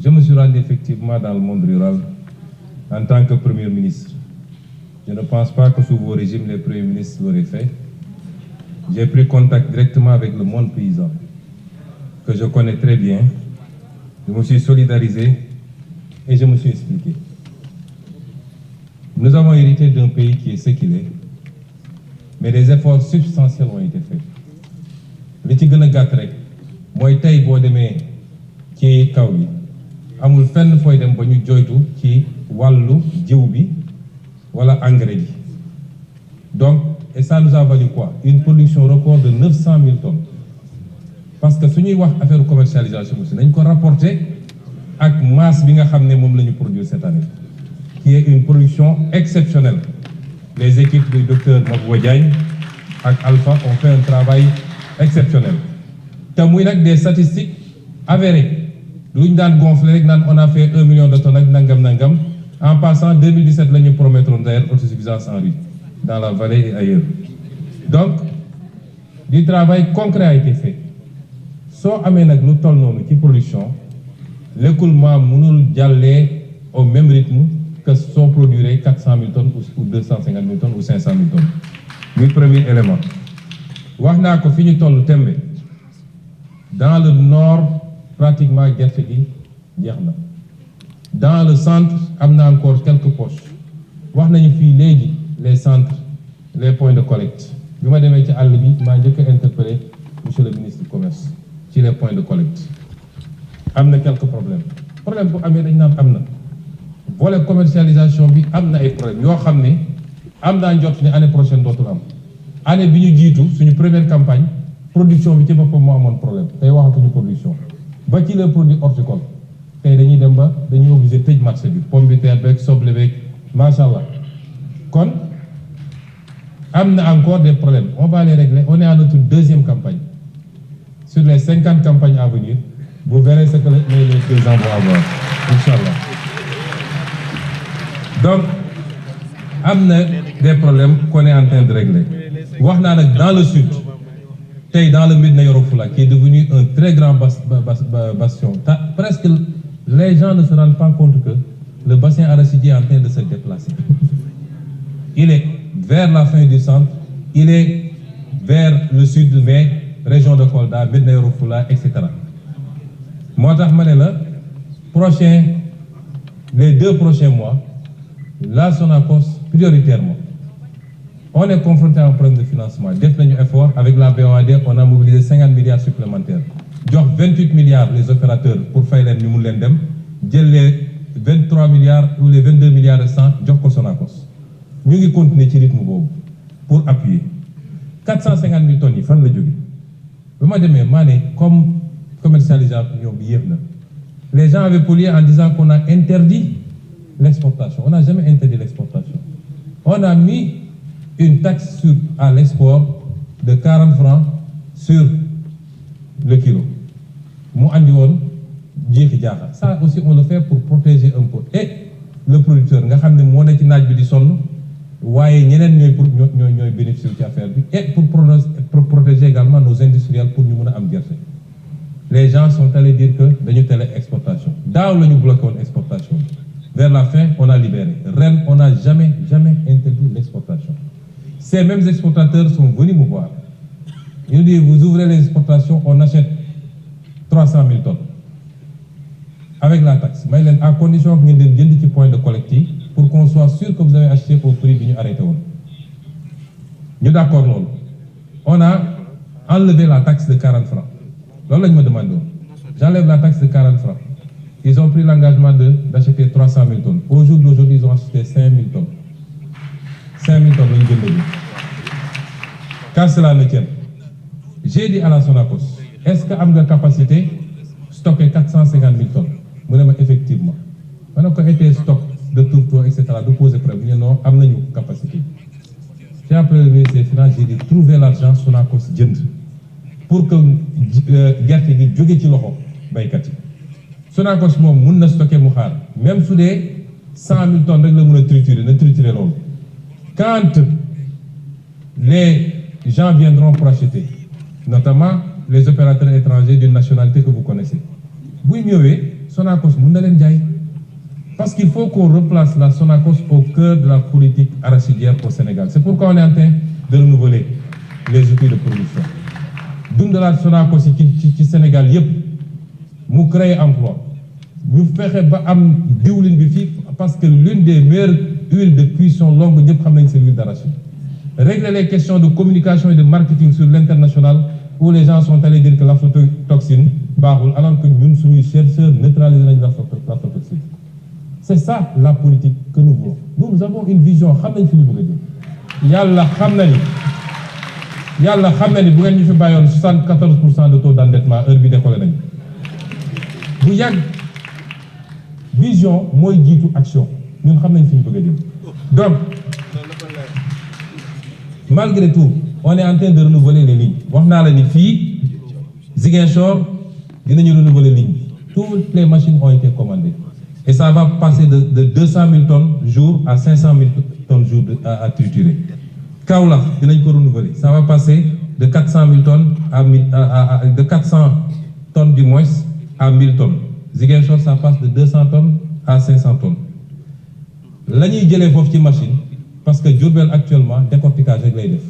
je me suis rendu effectivement dans le monde rural en tant que Premier ministre. Je ne pense pas que sous vos régimes, les premiers ministres l'auraient fait. J'ai pris contact directement avec le monde paysan, que je connais très bien. Je me suis solidarisé et je me suis expliqué. Nous avons hérité d'un pays qui est ce qu'il est, mais des efforts substantiels ont été faits. li ci gën a gàtt rek mooy tey boo demee ci kaw bi amul fenn fooy dem ba ñu joytu ci wàllu jiw bi wala engrais bi donc et ça nous a valu quoi une production record de 900 000 tonnes parce que su ñuy wax affaire commercialisation aussi nañ ko rapporter ak masse bi nga xam ne moom la ñu produire cette année qui est une production exceptionnelle. Les équipes du docteur Mabouba Diagne ak Alpha ont fait un travail exceptionnel te muy nag des statistiques avérées lu ñu daan gonfler rek naan on a fait 1 million de tonnes ak nangam en passant 2017 la ñu promettroon d'ailleurs autosuffisance en riz dans la vallée et ailleurs. Donc du travail concret a été fait soo amee nag lu toll noonu ci production l'écoulement mënul jàllee au même rythme que soo produire 400 000 tonnes ou 250 000 tonnes ou 500 000 tonnes muy premier élément. wax naa ko fi ñu toll tembe dans le nord pratiquement gerte gi jeex na dans le centre am na encore quelques poches wax nañu fii léegi les centres les points de collecte bi ma demee ci àll bi maa njëkk a interpellé monsieur le ministre du commerce ci les points de collecte am na quelques problèmes bu amee dañ naan am na volet commercialisation bi am na ay problèmes yoo xam ne am naa njort ne année prochaine dootul am. année bi ñu jiitu suñu première campagne production bi ci boppam moo amoon problème tey waxatuñu production ba ci les produits horticoles tey dañuy dem ba dañuy obligé tëj marché bi pomme de terre beeg soble beeg macha allah kon am na encore des problèmes on va les régler. On est à notre deuxième campagne sur les 50 campagnes à venir vous verrez ce que les paysans vont avoir inchallah. Donc am na des problèmes qu'on est en train de régler. wax naa nag dans le sud tey dans le Médina Yoro Foulah qui est devenu un très grand bastion presque les gens ne se rendent pas compte que le bassin arachidier est en train de se déplacer. Il est vers la fin du centre, il est vers le sud mais région de Kolda, Médina Yoro Foulah, etc. moo tax ma ne la les 2 prochains mois la Sonacos prioritairement on est confronté à un problème de financement. Def nañu effort avec la BOAD, on a mobilisé 50 milliards supplémentaires. jox 28 milliards les opérateurs pour fay leen ñu mun leen dem jël les 23 milliards ou les 22 milliards restants jox ko Sonacos. ñu ngi continuer ci rythme boobu pour appuyer 450 000 tonnes yi fan la jóge ba ma demee maa ne comme commercialisation bi yéex na les gens avaient pollué en disant qu'on a interdit l'exportation. On n'a jamais interdit l'exportation. On a mis une taxe à l'export de 40 francs sur le kilo. Mu andi woon jeexi jaaxa. Ça aussi on le fait pour protéger un peu et le producteur nga xam ne moo ne ci naaj bi di sonn waaye ñeneen ñooy bénéficier ci affaire bi et pour protéger également nos industriels pour ñu mën a am gerte. Les gens sont allés dire que dañu télé exportation daaw la ñu bloqué woon exportation vers la fin on a libéré ren on n'a jamais interdit l'exportation. Ces mêmes exportateurs sont venus me voir. Ils nous disent, vous ouvrez les exportations, on achète 300 000 tonnes. Avec la taxe. Mais à condition que nous ayons des points de collecte pour qu'on soit sûr que vous avez acheté au prix que nous arrêtons. Nous sommes d'accord. On a enlevé la taxe de 40 francs. Là, je me demande. J'enlève la taxe de 40 francs. Ils ont pris l'engagement d'acheter 300 000 tonnes. Au jour d'aujourd'hui, ils ont acheté 5 000 tonnes. 5 000 tonnes lañu jënd bi. Car cela ne tient. J'ai dit à la Sonacos, est-ce que am nga capacité stocker 450 000 tonnes? Mu ne ma effectivement. Ma ne ko été stock de tourteaux, etc. du poser problème. Ñu ne non am nañu capacité. J'ai appelé le ministre des Finances, j'ai dit trouver l'argent Sonacos jënd pour que gerte gi jóge ci loxo baykat yi. Sonacos moom mun na stocker mu xaar même su dee 100 000 tonnes rek la mën a triturer na triturer loolu. Quand les gens viendront pour acheter, notamment les opérateurs étrangers d'une nationalité que vous connaissez, bu ñëwee Sonacos mun na leen jaay parce qu'il faut qu'on replace la Sonacos au cœur de la politique arachidière au Sénégal. C'est pourquoi on est en train de renouveler les outils de production. Dundalaat Sonacos ci Sénégal yépp mu créer emploi ñu fexe ba am diwlin bi fii parce que l'une des meilleures huiles de cuisson longue ñëpp xam nañ c'est l'huile d'arachide. Régler les questions de communication et de marketing sur l'international où les gens sont allés dire que l'aflatoxine baaxul alors que ñun suñuy chercheurs neutralisé nañ l'aflatoxine. C'est ça la politique que nous voulons. Nous avons une vision xam nañ fi ñu bëgg a jëm. Yàlla xam na ni bu ngeen ñu fi bàyyoon 74% de taux d'endettement heure bi décollé nañ bu yàgg vision mooy jiitu action ñun xam nañ fi ñu bëgg a jëm. Donc malgré tout on est en train de renouveler les lignes wax naa la ni fii Ziguinchor dinañu renouveler ligne bi toutes les machines ont été commandées et ça va passer de 200 000 tonnes jour à 500 000 tonnes jour à triturer. Kaolack dinañ ko renouveler ça va passer de 400 000 tonnes de 400 tonnes du moins à 1000 tonnes. Ziguinchor ça passe de 200 tonnes à 500 tonnes. La ñuy jëlee foofu ci machine parce que Diourbel actuellement décortiquage rek lay def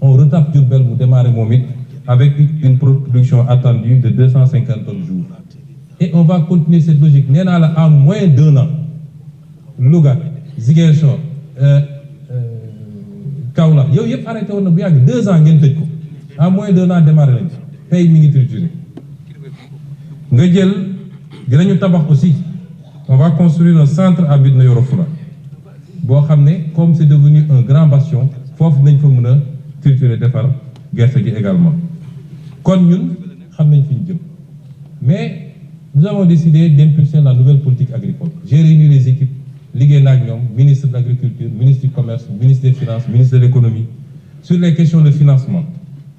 on retape Diourbel mu démarrer moom it avec une production attendue de 250 tonnes jour et on va continuer cette logique nee naa la en moins d'1 an Louga Ziguinchor Kaolack yow yëpp arrêté woon na bu yàgg 2 ans ngeen tëj ko en moins d'1 an démarré nañ tey mi ngi trituré nga jël dinañu tabax aussi on va construire un centre à Médina Yoro Foulah boo xam ne comme c'est devenu un grand bastion foofu nañ fa mën a triturer defar gerte gi également kon ñun xam nañ fi ñu jëm mais nous avons décidé d'impulser la nouvelle politique agricole. J'ai réuni les équipes liggéey na ak ñoom ministre de l'agriculture ministre du commerce ministre des finances ministre de l'économie sur les questions de financement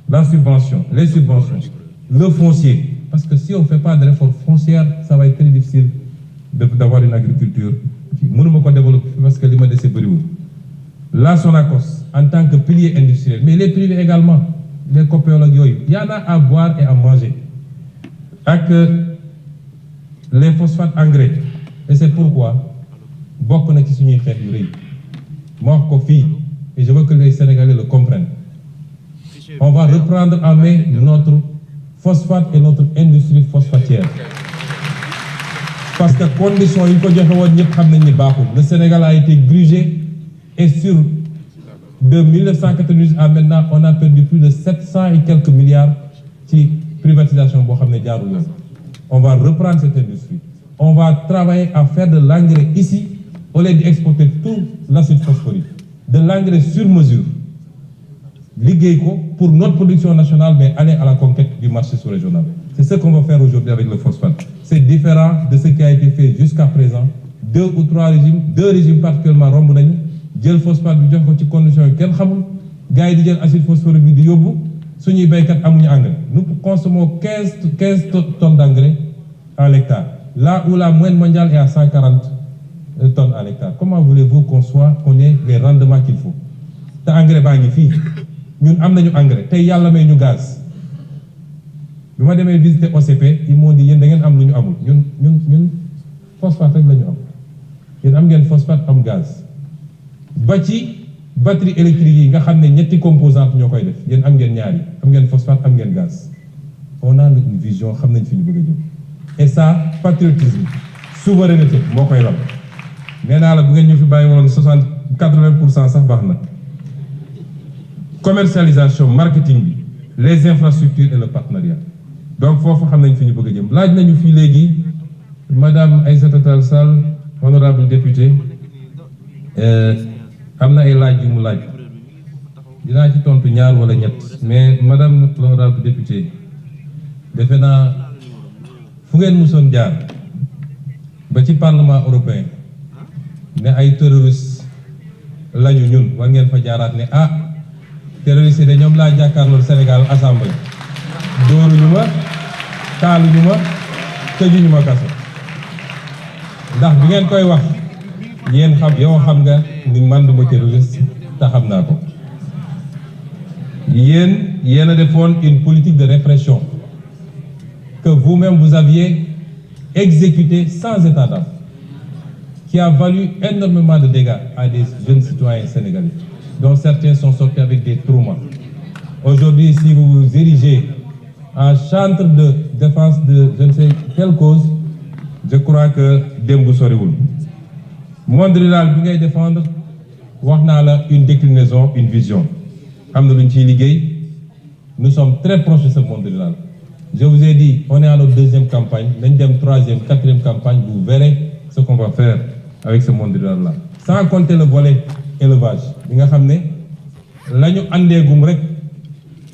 la subvention les subventions le foncier parce que si on fait pas de réforme foncière ça va être très difficile d'avoir une agriculture mënuma ko développer parce que li ma dese bëriwul la Sonacos en tant que pilier industriel mais les privés également les coopératives yooyu y en a à boire et à manger ak les phosphates engrais et c'est pourquoi bokk na ci suñuy xeex yu rëy ma wax ko fii et je veux que les Sénégalais le comprennent on va reprendre en main notre phosphate et notre industrie phosphatière parce que conditions yi ko joxe woon ñëpp xam nañ ni baaxul le Sénégal a été grugé et sur de 1998 à maintenant on a perdu plus de 700 et quelques milliards ci privatisation boo xam ne jaarul yoon on va reprendre cette industrie on va travailler à faire de l'engrais ici au lieu d'exporter tout l'acide phosphorique de l'engrais sur mesure liggéey ko pour notre production nationale mais aller à la conquête du marché sous-régional. C'est ce qu'on va faire aujourd'hui avec le phosphate. C'est différent de ce qui a été fait jusqu'à présent. 2 ou 3 régimes, 2 régimes particulièrement romb nañu jël phosphate bi jox ko ci conditions yi kenn xamul gars yi di jël acide phosphorique bi di yóbbu suñuy béykat amuñu engrais. Nous consommons 15 tonnes d'engrais à l'hectare. Là où la moyenne mondiale est à 140 tonnes à l'hectare. Comment voulez-vous qu'on ait les rendements qu'il faut? Te engrais baa ngi fii ñun am nañu engrais tey yàlla may ñu gaz. bi ma demee visiter OCP ils m'ont dit yéen da ngeen am lu ñu amul ñun phosphate rek la ñu am yéen am ngeen phosphate am gaz ba ci batterie électrique yi nga xam ne ñetti composantes ñoo koy def yéen am ngeen ñaari am ngeen phosphate am ngeen gaz on a une vision xam nañ fi ñu bëgg a jëm et ça patriotisme souveraineté moo koy lam nee naa la bu ngeen ñu fi bàyyi woon 80% sax baax na commercialisation marketing bi les infrastructures et le partenariat donc foofu xam nañ fi ñu bëgg a jëm laaj nañu fii léegi madame Aïssata Tall Sall honorable député am na ay laaj yu mu laaj dinaa ci tontu ñaar wala ñett mais madame l'honorable député defe naa fu ngeen musoon jaar ba ci parlement européen ne ay terroristes lañu ñun war ngeen fa jaaraat ne terroristes yi de ñoom laa jàkkaarlool Sénégal assemblée dóoruñu ma taaluñu ma tëjuñu ma kaso ndax bi ngeen koy wax yéen yow xam nga ni man duma terroriste te xam naa ko yéen a defoon une politique de répression que vous-même vous aviez exécuté sans état d'âme, qui a valu énormément de dégâts à des jeunes citoyens sénégalais, dont certains sont sortis avec des traumas. Aujourd'hui, si vous vous érigez en chantre de défense de je ne sais quelle cause, je crois que démb soriwul. Monde rural bi ngay défendre wax naa la une déclinaison, une vision. Am na lu ñu ciy liggéey. Nous sommes très proches de ce monde rural. Je vous ai dit, on est à notre deuxième campagne, nañ dem troisième, quatrième campagne, vous verrez ce qu'on va faire avec ce monde rural-là. Sans compter le volet élevage. Bi nga xam ne la ñu àndeegum rek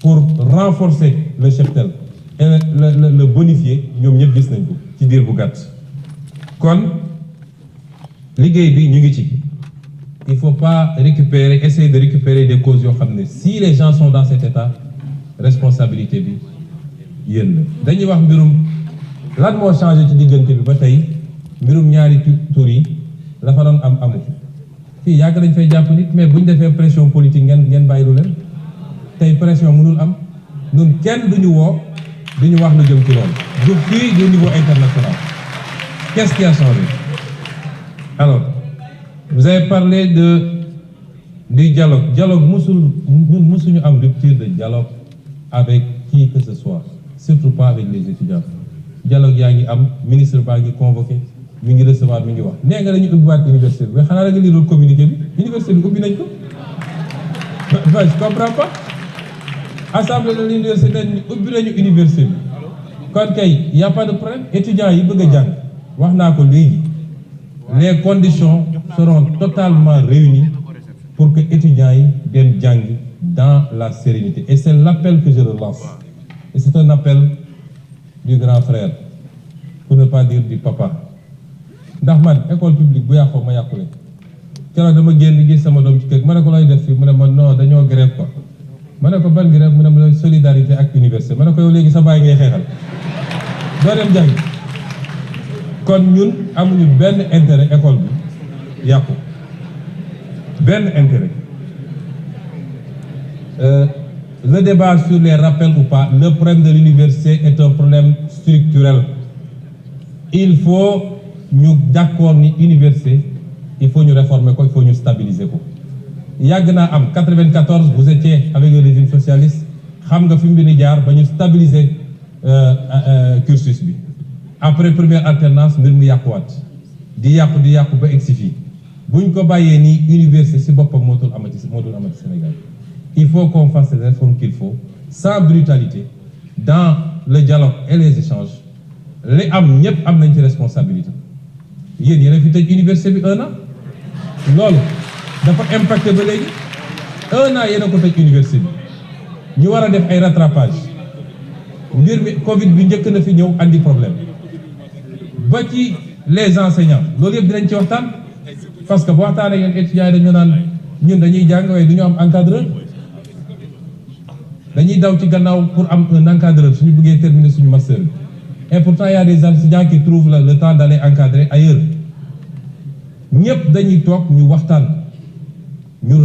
pour renforcer le cheptel et le bonifier, ñoom ñëpp gis nañ ko ci diir bu gàtt. Kon liggéey bi ñu ngi ci. Il faut pas essayer de récupérer des causes yoo xam ne si les gens sont dans cet état, responsabilité bi yéen la. Dañuy wax mbirum lan moo changé ci diggante bi ba tey mbirum ñaari tur yi la fa doon am amu fii yàgg dañ fay jàpp nit mais bu ñu defee pression politique ngeen bàyyi lu leen tey pression mënul am ñun kenn duñu woo duñu wax lu jëm ci loolu du fii du niveau international. Qu'est-ce qui a changé? Alors vous avez parlé du dialogue. Dialogue musuñu am rupture de dialogue avec qui que ce soit, surtout pas avec les étudiants. Dialogue yaa ngi am, ministre baa ngi convoqué, mi ngi recevoir, mi ngi wax. Nee nga dañu ubbiwaat université bi, mais xanaa da nga liirul communiqué bi, université bi ubbi nañ ko. Je comprends pas. Assemblée de l'université dañ ubbi nañu université bi. Kon kay y a pas de problème. Étudiants yi bëgg a jàng, wax naa ko léegi. Les conditions seront totalement réunies pour que étudiants yi dem jàngi dans la sérénité. Et c'est l'appel que je relance. Et c'est un appel du grand frère, pour ne pas dire du papa. Ndax man école publique bu yàqoo ma yàqule. Keroog dama génn gis sama doom ci kër ma ne ko looy def fii mu ne ma non dañoo grève quoi. Ma ne ko ban grève mu ne ma solidarité ak université. Ma ne ko yow léegi sa baay ngay xeexal. Doo dem jàngi. Kon ñun amuñu benn intérêt école bi yàqu. Benn intérêt. Le débat sur les rappels ou pas, le problème de l'université est un problème structurel. Il faut ñu d'accord ni université, il faut ñu réformer ko, il faut ñu stabiliser ko. Yàgg naa am 94 vous étiez avec le régime socialiste, xam nga fi mu ni jaar ba ñu stabiliser cursus bi. Après première alternance mbir mu yàquwaat di yàqu ba egsi fii. Buñ ko bàyyee nii université ci boppam mootul amati Sénégal. Il faut qu'on fasse les réformes qu'il faut, sans brutalité, dans le dialogue et les échanges. Les am ñëpp am nañ ci responsabilité. Yéen a fi tëj université bi 1 an. Loolu dafa impacté ba léegi 1 an yéen a ko tëj université bi. Ñu war a def ay rattrapage. Mbir mi Covid bi njëkk na fi ñëw andi problème. Ba ci les enseignants loolu yëpp dinañ ci waxtaan parce que bu waxtaanee yéen étudiants yi dañu naan ñun dañuy jàng waaye du ñu am encadreur. Dañuy daw ci gannaaw pour am un encadreur suñu bëggee terminer suñu master bi. Et pourtant il y a des étudiants qui trouvent le temps d'aller encadrer ailleurs. Ñëpp dañuy toog ñu waxtaan ñu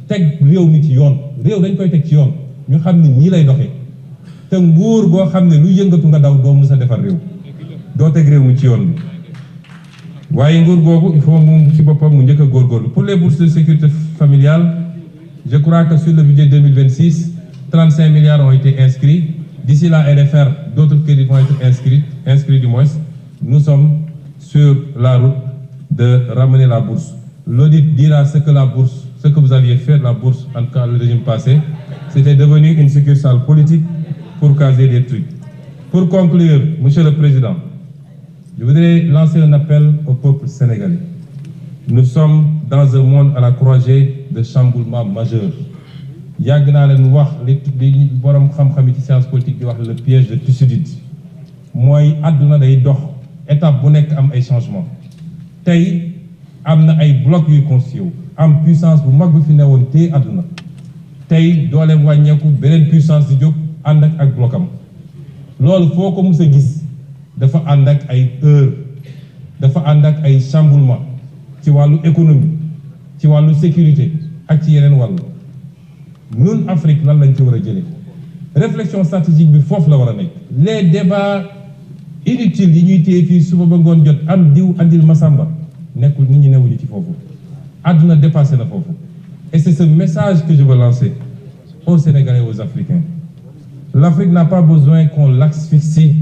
teg réew mi ci yoon réew dañ koy teg ci yoon ñu xam ni ñii lay doxee te nguur goo xam ne lu yëngatu nga daw doo mës a defar réew doo teg réew mi ci yoon bi waaye nguur googu il faut moom ci boppam mu njëkk a góorgóorlu. Pour les bourses de sécurité familiale, je crois que sur le budget 2026 35 milliards ont été inscrits. D'ici la LFR, d'autres crédits vont être inscrits du moins. Nous sommes sur la route de ramener la bourse. L'audit dira ce que vous aviez fait de la bourse, en tout cas le régime passé, c'était devenu une succursale politique pour caser des trucs. Pour conclure, Monsieur le Président, je voudrais lancer un appel au peuple sénégalais. Nous sommes dans un monde à la croisée de chamboulements majeurs. Yàgg naa leen wax li borom xam-xam yi ci science politique di wax le piège de Thucydide mooy àdduna day dox étape bu nekk am ay changement tey am na ay blocs yuy constitué am puissance bu mag bu fi newoon téye àdduna tey dooleem wàññeeku beneen puissance di jóg ànd ak blocam loolu foo ko mus a gis dafa ànd ak ay heure dafa ànd ak ay chamboulement ci wàllu économie ci wàllu sécurité ak ci yeneen wàllu. Ñun Afrique lan lañ ci war a jëlee réflexion stratégique bi foofu la war a nekk. Les débats inutile yi ñuy téye fii suba ba ngoon jot am diw andil masamba nekkul nit ñi newuñu ci foofu àdduna dépassé na foofu. Et c'est ce message que je veux lancer aux Sénégalais et aux Africains. L'Afrique n'a pas besoin qu'on l'asphyxie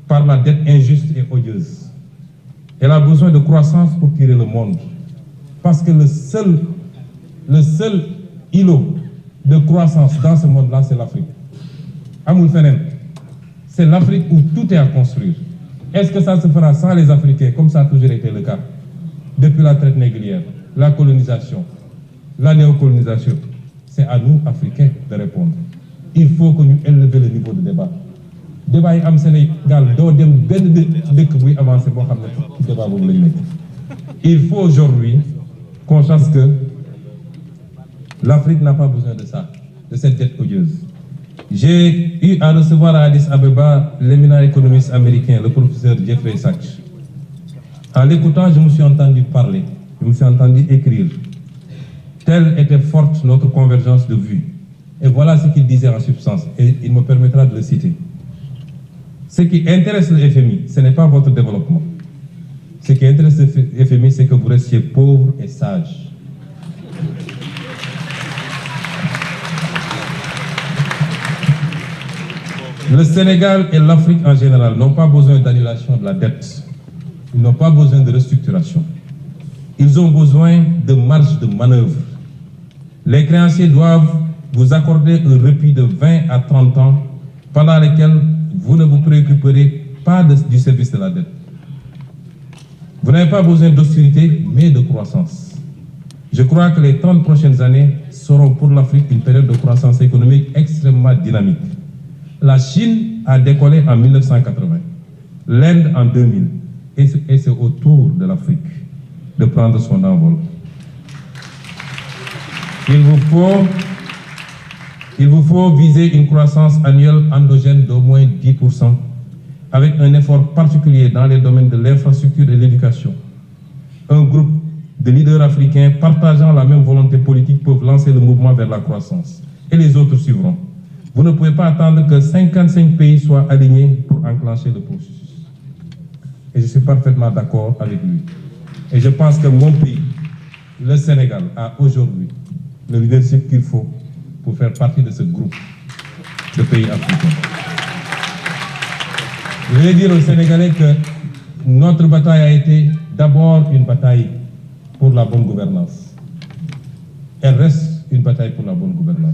par la dette injuste et odieuse. Elle a besoin de croissance pour tirer le monde. Parce que le seul îlot de croissance dans ce monde-là, c'est l'Afrique. Amul fenen. C'est l'Afrique où tout est à construire. Est-ce que ça se fera sans les Africains, comme ça a toujours été le cas, depuis la traite négrière, la colonisation, la néocolonisation? C'est à nous, Africains, de répondre. Il faut que nous élevions le niveau de débat. Débat yi am Sénégal doo dem benn dëkk buy avancer boo xam ne ci débat boobu lañ nekk. Il faut aujourd'hui qu'on sache que l'Afrique n'a pas besoin de ça, de cette dette odieuse. J'ai eu à recevoir à Addis Abeba l'éminent économiste américain, le professeur Jeffrey Sachs. En l'écoutant, je me suis entendu parler, je me suis entendu écrire. Telle était forte notre convergence de vues. Et voilà ce qu'il disait en substance, et il me permettra de le citer. Ce qui intéresse le FMI, ce n'est pas votre développement. Ce qui intéresse le FMI, c'est que vous restiez pauvre et sage. Le Sénégal et l'Afrique en général n'ont pas besoin d'annulation de la dette. Ils n'ont pas besoin de restructuration. Ils ont besoin de marge de manœuvre. Les créanciers doivent vous accorder un répit de 20 à 30 ans pendant lesquels vous ne vous préoccuperez pas du service de la dette. Vous n'avez pas besoin d'austérité, mais de croissance. Je crois que les 30 prochaines années seront pour l'Afrique une période de croissance économique extrêmement dynamique. La Chine a décollé en 1980, l'Inde en 2000, et c'est au tour de l'Afrique de prendre son envol. Il vous faut viser une croissance annuelle endogène d'au moins 10%, avec un effort particulier dans les domaines de l'infrastructure et de l'éducation. Un groupe de leaders africains partageant la même volonté politique peuvent lancer le mouvement vers la croissance, et les autres suivront. Vous ne pouvez pas attendre que 55 pays soient alignés pour enclencher le processus. Et je suis parfaitement d'accord avec lui. Et je pense que mon pays, le Sénégal, a aujourd'hui le leadership qu'il faut pour faire partie de ce groupe de pays africains. Je vais dire aux Sénégalais que notre bataille a été d'abord une bataille pour la bonne gouvernance. Elle reste une bataille pour la bonne gouvernance.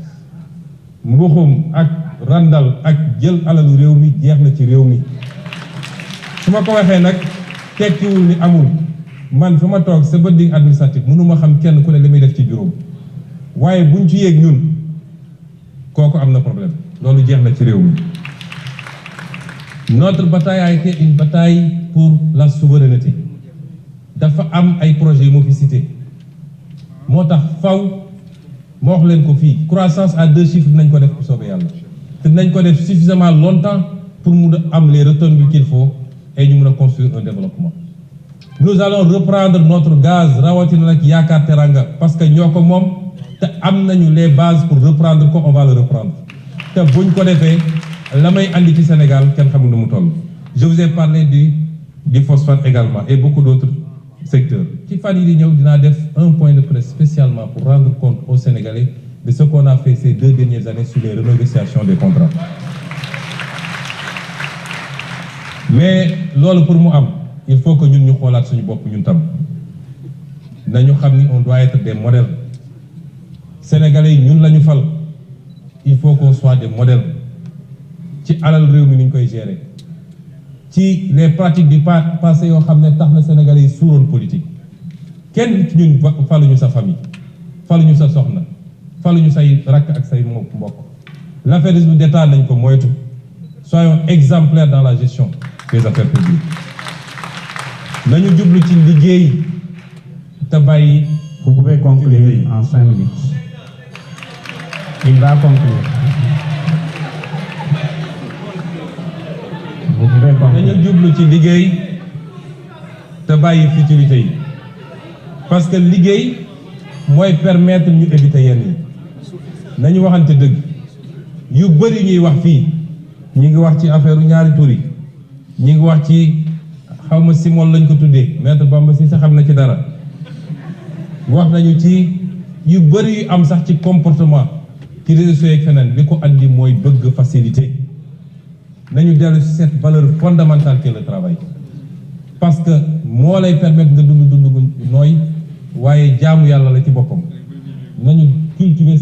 Mbuxum ak randal ak jël alalu réew mi jeex na ci réew mi su ma ko waxee nag tekkiwul ni amul man fi ma toog sa building administratif mënuma xam kenn ku ne li muy def ci bureau waaye buñ ci yéeg ñun kooku am na problème loolu jeex na ci réew mi. Notre bataille a été une bataille pour la souveraineté. Dafa am ay projets yu ma fi cité moo tax faw ma wax leen ko fii croissance à 2 chiffres nañ ko def bu soobee yàlla te nañ ko def suffisamment longtemps pour mun a am les retombées qu'il faut et ñu mun a construire un développement. Nous allons reprendre notre gaz rawatina nag Yaakaar Teranga parce que ñoo ko moom te am nañu les bases pour reprendre ko, on va le reprendre te buñ ko defee la may andi ci Sénégal kenn xamul nu mu toll. Je vous ai parlé du phosphate également et beaucoup d'autres secteurs. Ci fan yi di ñëw dinaa def un point de presse spécialement pour rendre compte aux Sénégalais de ce qu'on a fait ces 2 dernières années sur les renégociations des contrats. Mais loolu pour mu am il faut que ñun ñu xoolaat suñu bopp ñun tam nañu xam ni on doit être des modèles. Sénégalais yi ñun lañu fal il faut qu'on soit des modèles ci alal réew mi ni ñu koy gérer. ci les pratiques du passé yoo xam ne tax na Sénégalais yi suuroon politique kenn ci ñun faluñu sa famille faluñu sa soxna faluñu say rakk ak say mbokk l'affairisme d'État nañ ko moytu soyons exemplaires dans la gestion des affaires publiques nañu jublu ci liggéey te bàyyi. Vous pouvez conclure en 5 minutes. Il va conclure. nañu jublu ci liggéey te bàyyi futilité yi parce que liggéey mooy permettre ñu éviter yenn yi nañu waxante dëgg yu bëri ñuy wax fii ñu ngi wax ci affaire ñaari tur yi ñi ngi wax ci xawma simol lañ ko tuddee maître Bamba si sa xam na ci dara wax nañu ci yu bëri yu am sax ci comportement ci réseaux sociaux ak feneen li ko andi mooy bëgg facilité nañu dellu ci cette valeur fondamentale qu'est le travail parce que moo lay permettre nga dund gu nooy waaye jaamu yàlla la ci boppam nañu cultiver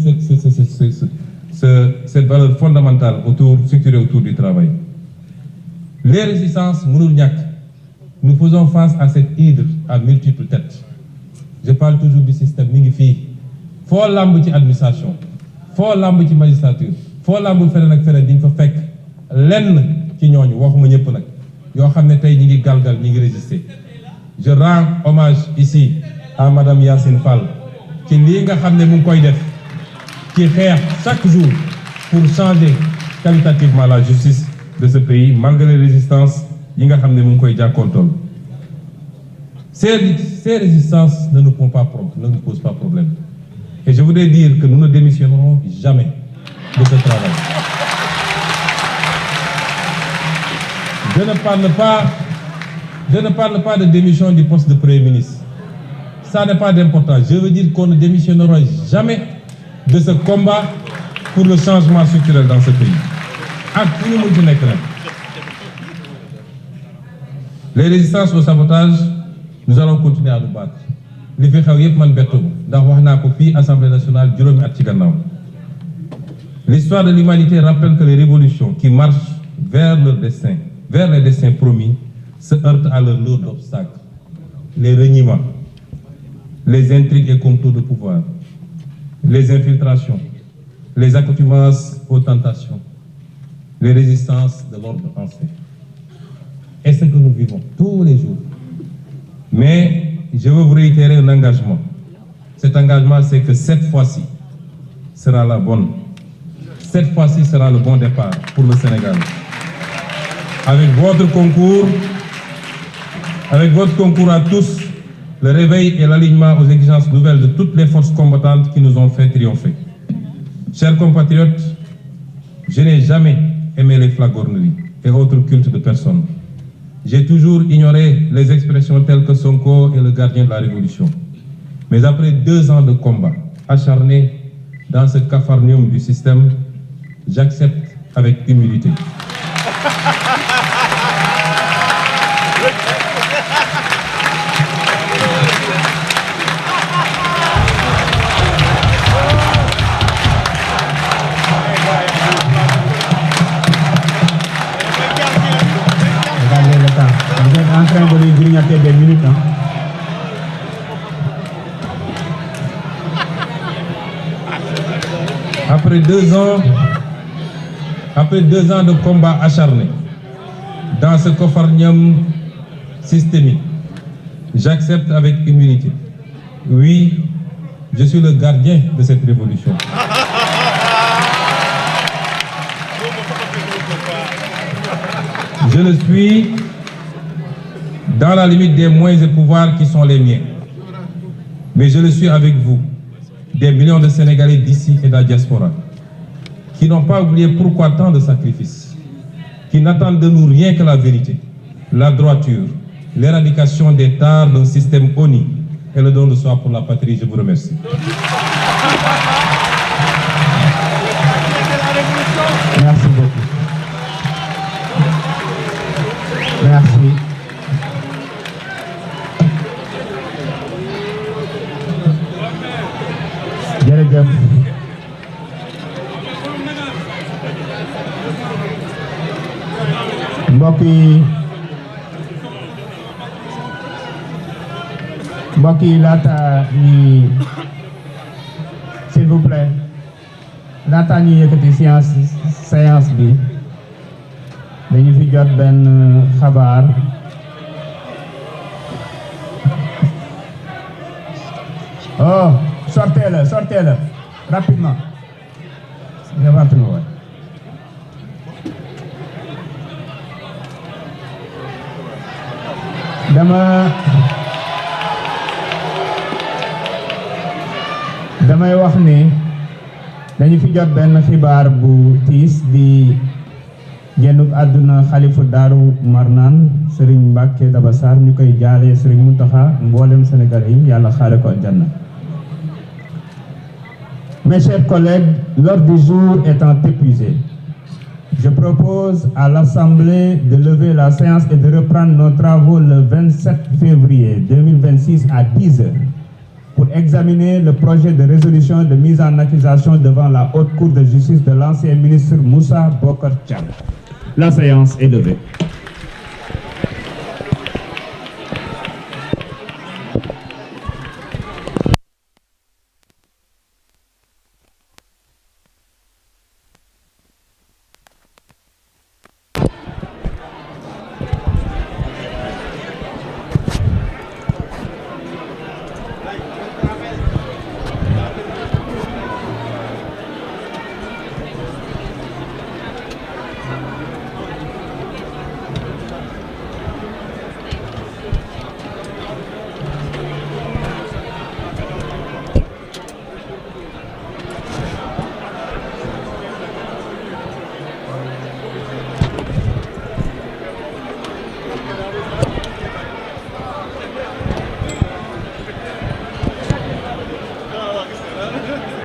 cette valeur fondamentale structurée autour du travail. Les résistances mënul ñàkk. Nous faisons face à cette hydre à multiples têtes. Je parle toujours du système mi ngi fii foo lamb ci administration foo lamb ci magistrature foo lamb feneen ak feneen di nga fa fekk lenn ci ñooñu waxuma ñëpp nag yoo xam ne tey ñi ngi galgal ñi ngi résister. Je rends hommage ici à Madame Yacine Fall ci lii nga xam ne mu ngi koy def ci xeex chaque jour pour changer qualitativement la justice de ce pays malgré les résistances yi nga xam ne mu ngi koy jàkkoontool. Ces résistances ne nous posent pas problème. Et je voudrais dire que nous ne démissionnerons jamais de ce travail. Je ne parle pas de démission du poste de Premier ministre. Ça n'est pas d'importance. Je veux dire qu'on ne démissionnera jamais de ce combat pour le changement structurel dans ce pays. Les résistances au sabotage, nous allons continuer à nous battre. Li fi xew yépp man bettu ndax wax naa ko fii Assemblée nationale juróomi at ci gannaaw. L'histoire de l'humanité rappelle que les révolutions qui marchent vers les destins promis, se heurtent à leur lot d'obstacles. Les reniements, les intrigues et complots de pouvoir, les infiltrations, les accoutumances aux tentations, les résistances de l'ordre ancien. Et ce que nous vivons tous les jours. Mais je veux vous réitérer un engagement. Cet engagement, c'est que cette fois-ci sera la bonne. Cette fois-ci sera le bon départ pour le Sénégal. Avec votre concours à tous, le réveil et l'alignement aux exigences nouvelles de toutes les forces combattantes qui nous ont fait triompher. Chers compatriotes, je n'ai jamais aimé les flagorneries et autres cultes de personnes. J'ai toujours ignoré les expressions telles que Sonko est le gardien de la révolution. Mais après 2 ans de combat acharné dans ce capharnaüm du système, j'accepte avec humilité. Vous êtes en train de lui grignoter des minutes. Après 2 ans de combat acharné dans ce capharnaüm systémique, j'accepte avec humilité. Oui, je suis le gardien de cette révolution. Je le suis dans la limite des moyens et pouvoirs qui sont les miens. Mais je le suis avec vous, des millions de Sénégalais d'ici et de la diaspora, qui n'ont pas oublié pourquoi tant de sacrifices, qui n'attendent de nous rien que la vérité, la droiture, l'éradication des tares d'un système honni et le don de soi pour la patrie. Je vous remercie. Merci beaucoup. Merci. Jërëjëf. Mbokk yi laata ñi s'il vous plaît laata ñi yëkkati séance bi dañu fi jot benn xabaar sortez-le rapidement damay wax ni dañu fi jot benn xibaar bu tiis di génnuk àdduna xalifu Daaru Marnaan Serigne Mbacké Daba Sarr ñu koy jaalee Serigne Mountakha mboolem Sénégalais yi yàlla xaare ko aljanna. Mes chers collègues, l'ordre du jour étant épuisé, je propose à l'Assemblée de lever la séance et de reprendre nos travaux le 27 février 2026 à 10 heures pour examiner le projet de résolution de mise en accusation devant la Haute Cour de justice de l'ancien ministre Moussa Bocar Thiam. La séance est levée.